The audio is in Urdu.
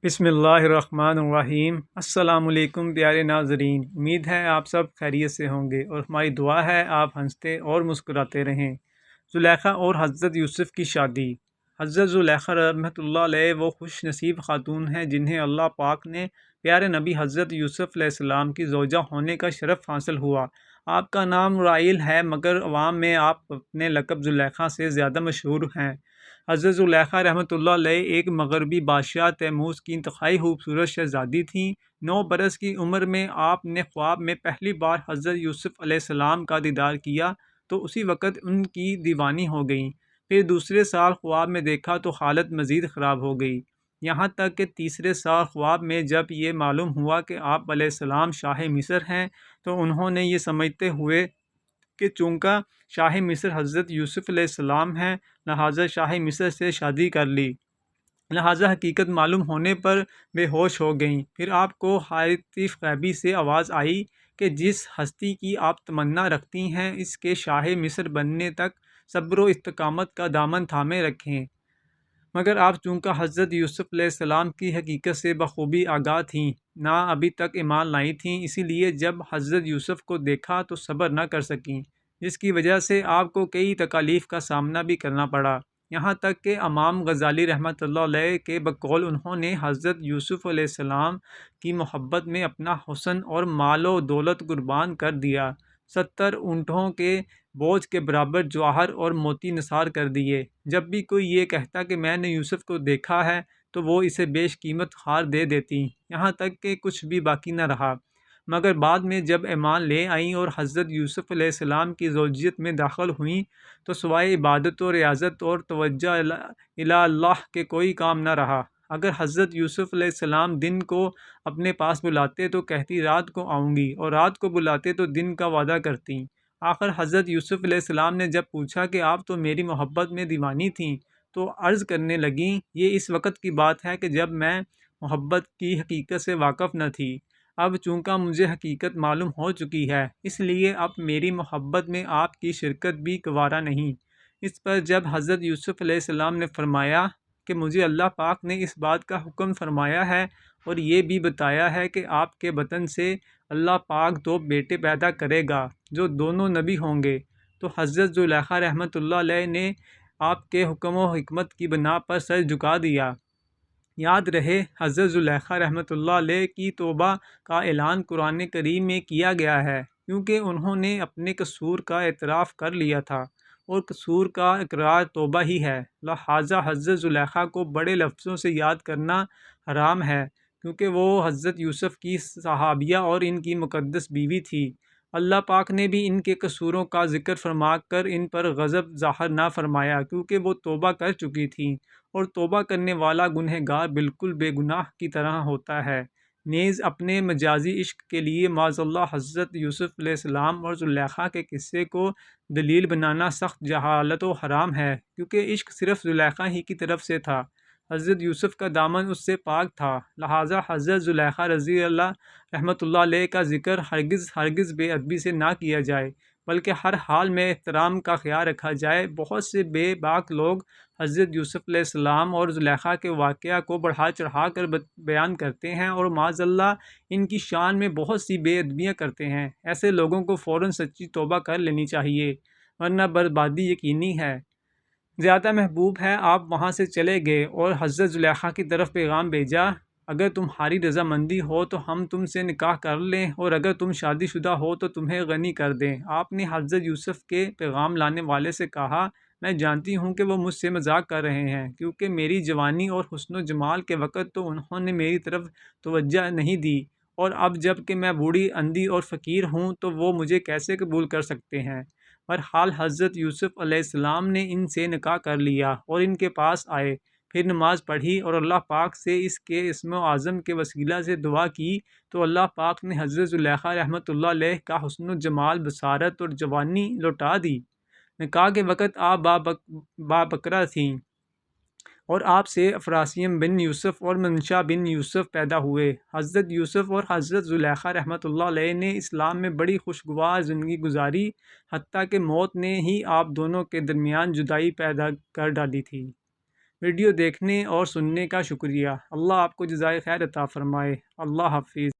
بسم اللہ الرحمن الرحیم۔ السلام علیکم پیارے ناظرین، امید ہے آپ سب خیریت سے ہوں گے اور ہماری دعا ہے آپ ہنستے اور مسکراتے رہیں۔ زلیخا اور حضرت یوسف کی شادی۔ حضرت زلیخا رحمۃ اللہ علیہ وہ خوش نصیب خاتون ہیں جنہیں اللہ پاک نے پیارے نبی حضرت یوسف علیہ السلام کی زوجہ ہونے کا شرف حاصل ہوا۔ آپ کا نام رائل ہے مگر عوام میں آپ اپنے لقب زلیخا سے زیادہ مشہور ہیں۔ حضرت زلیخا رحمۃ اللہ علیہ ایک مغربی بادشاہ تیموس کی انتہائی خوبصورت شہزادی تھیں۔ 9 برس کی عمر میں آپ نے خواب میں پہلی بار حضرت یوسف علیہ السلام کا دیدار کیا تو اسی وقت ان کی دیوانی ہو گئیں۔ پھر دوسرے سال خواب میں دیکھا تو حالت مزید خراب ہو گئی، یہاں تک کہ تیسرے سال خواب میں جب یہ معلوم ہوا کہ آپ علیہ السلام شاہ مصر ہیں تو انہوں نے یہ سمجھتے ہوئے کہ چونکہ شاہ مصر حضرت یوسف علیہ السلام ہیں لہٰذا شاہ مصر سے شادی کر لی، لہٰذا حقیقت معلوم ہونے پر بے ہوش ہو گئیں۔ پھر آپ کو حاتف غیبی سے آواز آئی کہ جس ہستی کی آپ تمنا رکھتی ہیں اس کے شاہ مصر بننے تک صبر و استقامت کا دامن تھامے رکھیں۔ مگر آپ چونکہ حضرت یوسف علیہ السلام کی حقیقت سے بخوبی آگاہ تھیں، نہ ابھی تک ایمان لائی تھیں، اسی لیے جب حضرت یوسف کو دیکھا تو صبر نہ کر سکیں، جس کی وجہ سے آپ کو کئی تکالیف کا سامنا بھی کرنا پڑا، یہاں تک کہ امام غزالی رحمۃ اللہ علیہ کے بقول انہوں نے حضرت یوسف علیہ السلام کی محبت میں اپنا حسن اور مال و دولت قربان کر دیا، 70 اونٹوں کے بوجھ کے برابر جواہر اور موتی نثار کر دیے۔ جب بھی کوئی یہ کہتا کہ میں نے یوسف کو دیکھا ہے تو وہ اسے بیش قیمت ہار دے دیتی، یہاں تک کہ کچھ بھی باقی نہ رہا۔ مگر بعد میں جب ایمان لے آئیں اور حضرت یوسف علیہ السلام کی زوجیت میں داخل ہوئیں تو سوائے عبادت و ریاضت اور توجہ الی اللہ کے کوئی کام نہ رہا۔ اگر حضرت یوسف علیہ السلام دن کو اپنے پاس بلاتے تو کہتی رات کو آؤں گی، اور رات کو بلاتے تو دن کا وعدہ کرتی۔ آخر حضرت یوسف علیہ السلام نے جب پوچھا کہ آپ تو میری محبت میں دیوانی تھیں تو عرض کرنے لگیں، یہ اس وقت کی بات ہے کہ جب میں محبت کی حقیقت سے واقف نہ تھی، اب چونکہ مجھے حقیقت معلوم ہو چکی ہے اس لیے اب میری محبت میں آپ کی شرکت بھی گوارا نہیں۔ اس پر جب حضرت یوسف علیہ السلام نے فرمایا کہ مجھے اللہ پاک نے اس بات کا حکم فرمایا ہے اور یہ بھی بتایا ہے کہ آپ کے بطن سے اللہ پاک 2 بیٹے پیدا کرے گا جو دونوں نبی ہوں گے، تو حضرت زلیخا رحمۃ اللہ علیہ نے آپ کے حکم و حکمت کی بنا پر سر جھکا دیا۔ یاد رہے حضرت زلیخا رحمۃ اللہ علیہ کی توبہ کا اعلان قرآن کریم میں کیا گیا ہے، کیونکہ انہوں نے اپنے قصور کا اعتراف کر لیا تھا اور قصور کا اقرار توبہ ہی ہے، لہٰذا حضرت زلیخا کو بڑے لفظوں سے یاد کرنا حرام ہے، کیونکہ وہ حضرت یوسف کی صحابیہ اور ان کی مقدس بیوی تھی۔ اللہ پاک نے بھی ان کے قصوروں کا ذکر فرما کر ان پر غضب ظاہر نہ فرمایا، کیونکہ وہ توبہ کر چکی تھیں، اور توبہ کرنے والا گنہگار بالکل بے گناہ کی طرح ہوتا ہے۔ نیز اپنے مجازی عشق کے لیے معاذ اللہ حضرت یوسف علیہ السلام اور زلیخا کے قصے کو دلیل بنانا سخت جہالت و حرام ہے، کیونکہ عشق صرف زلیخا ہی کی طرف سے تھا، حضرت یوسف کا دامن اس سے پاک تھا، لہٰذا حضرت زلیخا رضی اللہ رحمۃ اللہ علیہ کا ذکر ہرگز بے ادبی سے نہ کیا جائے، بلکہ ہر حال میں احترام کا خیال رکھا جائے۔ بہت سے بے باک لوگ حضرت یوسف علیہ السلام اور زلیخا کے واقعہ کو بڑھا چڑھا کر بیان کرتے ہیں اور معاذ اللہ ان کی شان میں بہت سی بے ادبیاں کرتے ہیں۔ ایسے لوگوں کو فوراً سچی توبہ کر لینی چاہیے، ورنہ بربادی یقینی ہے۔ زیادہ محبوب ہے آپ وہاں سے چلے گئے اور حضرت زلیخا کی طرف پیغام بھیجا، اگر تمہاری رضامندی ہو تو ہم تم سے نکاح کر لیں، اور اگر تم شادی شدہ ہو تو تمہیں غنی کر دیں۔ آپ نے حضرت یوسف کے پیغام لانے والے سے کہا، میں جانتی ہوں کہ وہ مجھ سے مذاق کر رہے ہیں، کیونکہ میری جوانی اور حسن و جمال کے وقت تو انہوں نے میری طرف توجہ نہیں دی، اور اب جب کہ میں بوڑھی اندھی اور فقیر ہوں تو وہ مجھے کیسے قبول کر سکتے ہیں۔ بہرحال حضرت یوسف علیہ السلام نے ان سے نکاح کر لیا اور ان کے پاس آئے، پھر نماز پڑھی اور اللہ پاک سے اس کے اسم اعظم کے وسیلہ سے دعا کی تو اللہ پاک نے حضرت زلیخا رحمۃ اللہ علیہ کا حسن و جمال، بصارت اور جوانی لوٹا دی۔ نکاح کے وقت آپ بابکرہ تھیں اور آپ سے افراسیم بن یوسف اور منشا بن یوسف پیدا ہوئے۔ حضرت یوسف اور حضرت زلیخا رحمۃ اللہ علیہ نے اسلام میں بڑی خوشگوار زندگی گزاری، حتیٰ کہ موت نے ہی آپ دونوں کے درمیان جدائی پیدا کر ڈالی تھی۔ ویڈیو دیکھنے اور سننے کا شکریہ۔ اللہ آپ کو جزائے خیر عطا فرمائے۔ اللہ حافظ۔